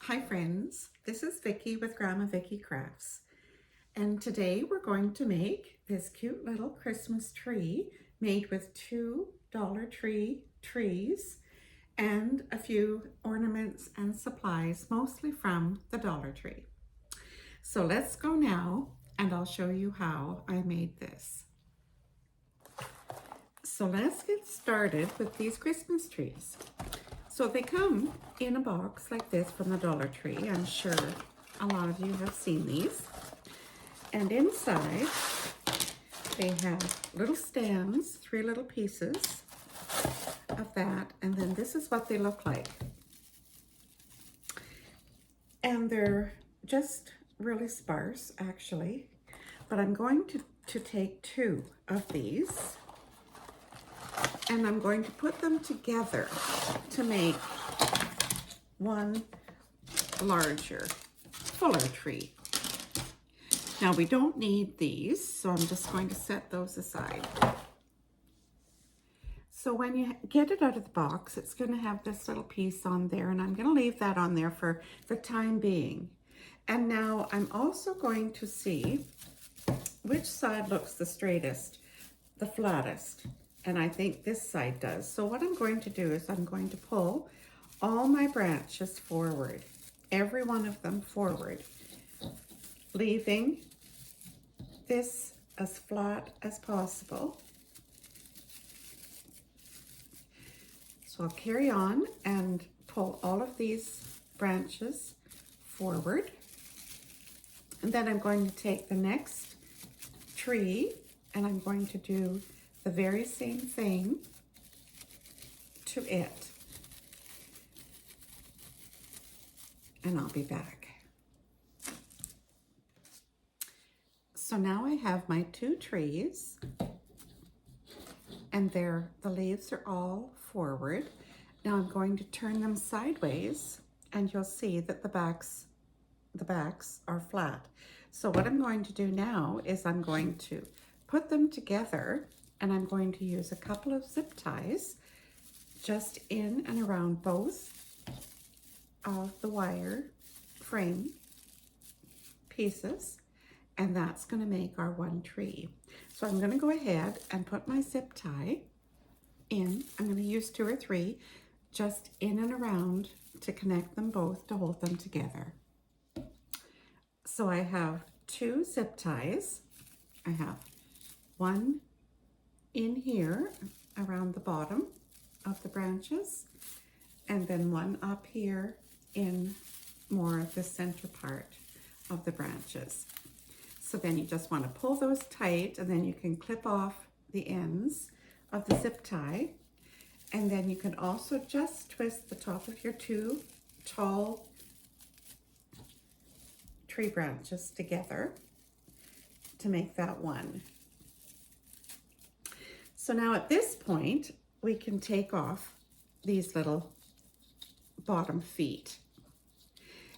Hi friends, this is Vicki with Gamma Vicki Crafts, and today we're going to make this cute little Christmas tree made with two Dollar Tree trees and a few ornaments and supplies, mostly from the Dollar Tree. So let's go now and I'll show you how I made this. So let's get started with these Christmas trees. So they come in a box like this from the Dollar Tree. I'm sure a lot of you have seen these. And inside they have little stands, 3 little pieces of that. And then this is what they look like. And they're just really sparse actually. But I'm going to take 2 of these. And I'm going to put them together to make one larger, fuller tree. Now we don't need these, so I'm just going to set those aside. So when you get it out of the box, it's going to have this little piece on there, and I'm going to leave that on there for the time being. And now I'm also going to see which side looks the straightest, the flattest. And I think this side does. So what I'm going to do is I'm going to pull all my branches forward, every one of them forward, leaving this as flat as possible. So I'll carry on and pull all of these branches forward. And then I'm going to take the next tree and I'm going to do the very same thing to it. And I'll be back. So now I have my 2 trees and the leaves are all forward. Now I'm going to turn them sideways and you'll see that the backs are flat. So what I'm going to do now is I'm going to put them together. And I'm going to use a couple of zip ties just in and around both of the wire frame pieces. And that's going to make our one tree. So I'm going to go ahead and put my zip tie in. I'm going to use 2 or 3 just in and around to connect them both to hold them together. So I have 2 zip ties. I have 1 in here around the bottom of the branches, and then 1 up here in more of the center part of the branches. So then you just want to pull those tight, and then you can clip off the ends of the zip tie, and then you can also just twist the top of your 2 tall tree branches together to make that one. So now at this point, we can take off these little bottom feet.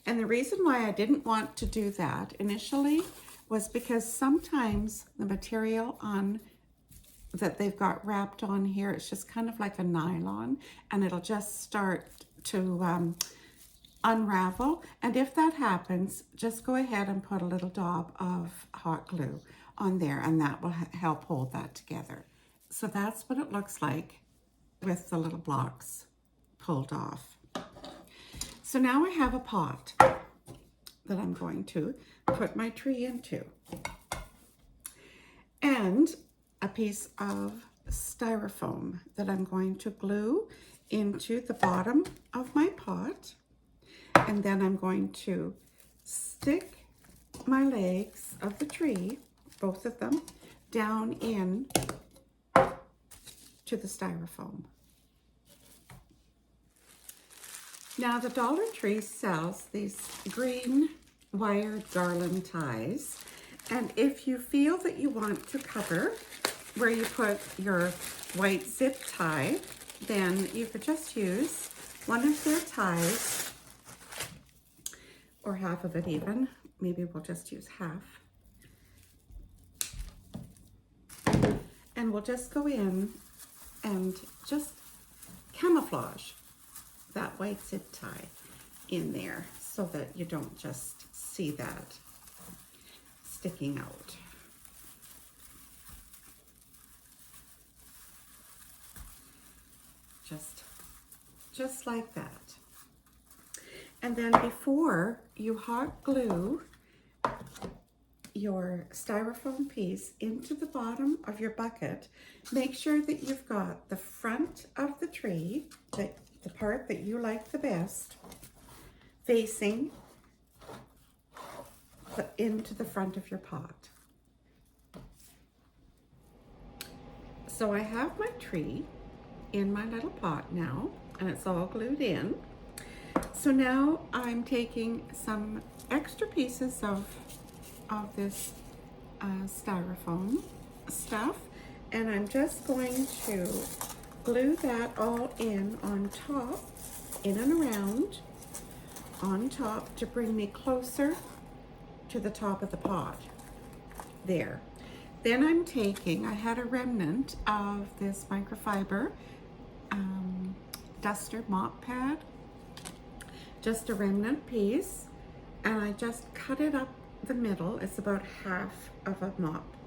And the reason why I didn't want to do that initially was because sometimes the material that they've got wrapped on here, it's just kind of like a nylon, and it'll just start to unravel. And if that happens, just go ahead and put a little daub of hot glue on there, and that will help hold that together. So that's what it looks like with the little blocks pulled off. So now I have a pot that I'm going to put my tree into, and a piece of styrofoam that I'm going to glue into the bottom of my pot. And then I'm going to stick my legs of the tree, both of them, down in to the styrofoam. Now the Dollar Tree sells these green wired garland ties, and if you feel that you want to cover where you put your white zip tie, then you could just use one of their ties, or half of it even. Maybe we'll just use half. And we'll just go in and just camouflage that white zip tie in there. so that you don't just see that sticking out. Just like that. And then before you hot glue your styrofoam piece into the bottom of your bucket, make sure that you've got the front of the tree, the part that you like the best, facing into the front of your pot. So I have my tree in my little pot now, and it's all glued in. So now I'm taking some extra pieces of this styrofoam stuff, and I'm just going to glue that all in on top, in and around, on top, to bring me closer to the top of the pot. There. Then I'm taking, I had a remnant of this microfiber duster mop pad, just a remnant piece, and I just cut it up the middle. It's about half of a mop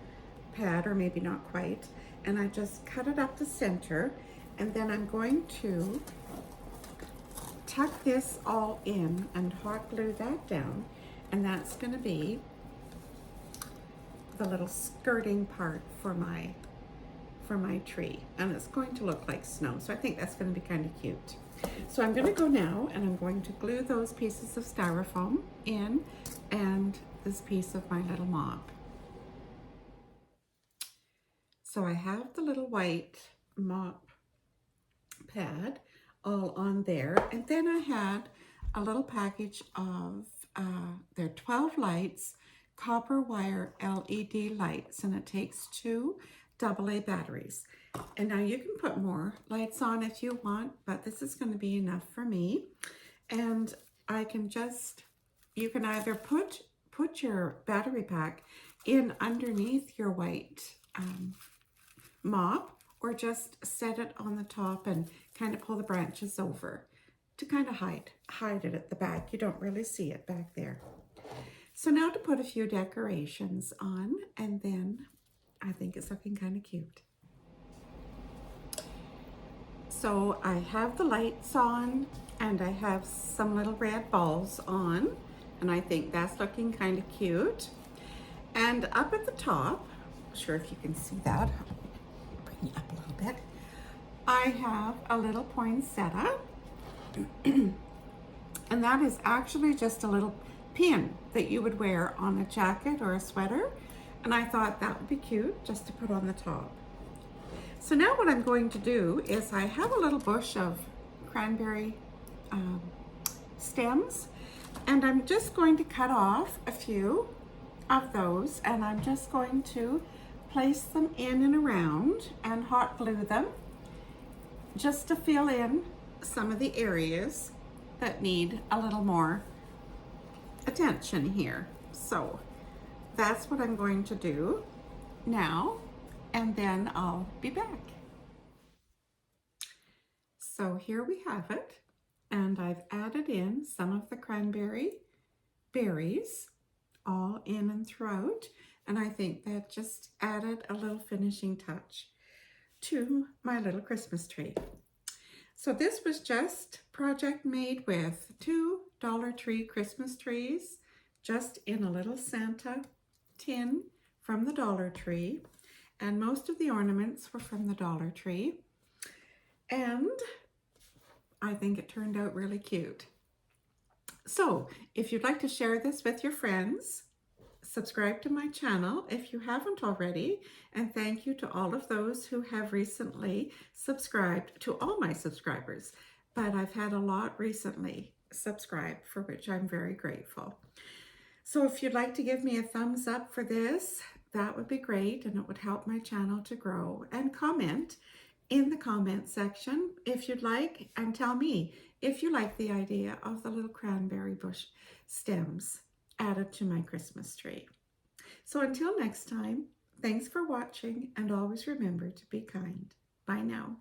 pad, or maybe not quite, and I just cut it up the center, and then I'm going to tuck this all in and hot glue that down, and that's going to be the little skirting part for my tree, and it's going to look like snow, so I think that's going to be kind of cute. So I'm going to go now, and I'm going to glue those pieces of styrofoam in, and this piece of my little mop. So I have the little white mop pad all on there, and then I had a little package of they're 12 lights, copper wire LED lights, and it takes 2 AA batteries. And now you can put more lights on if you want, but this is going to be enough for me. And I can just, you can either put your battery pack in underneath your white mop, or just set it on the top and kind of pull the branches over to kind of hide it at the back. You don't really see it back there. So now to put a few decorations on, and then I think it's looking kind of cute. So I have the lights on, and I have some little red balls on, and I think that's looking kind of cute. And up at the top, not sure if you can see that, bring it up a little bit, I have a little poinsettia, and that is actually just a little pin that you would wear on a jacket or a sweater, and I thought that would be cute just to put on the top. So now what I'm going to do is, I have a little bush of cranberry stems, and I'm just going to cut off a few of those, and I'm just going to place them in and around and hot glue them just to fill in some of the areas that need a little more attention here. So that's what I'm going to do now, and then I'll be back. So here we have it, and I've added in some of the cranberry berries all in and throughout, and I think that just added a little finishing touch to my little Christmas tree. So this was just project made with 2 Dollar Tree Christmas trees, just in a little Santa tin from the Dollar Tree, and most of the ornaments were from the Dollar Tree, and I think it turned out really cute. So if you'd like to share this with your friends, subscribe to my channel if you haven't already, and thank you to all of those who have recently subscribed, to all my subscribers, but I've had a lot recently subscribe, for which I'm very grateful. So if you'd like to give me a thumbs up for this, that would be great, and it would help my channel to grow. And comment in the comment section if you'd like, and tell me if you like the idea of the little cranberry bush stems added to my Christmas tree. So until next time, thanks for watching, and always remember to be kind. Bye now.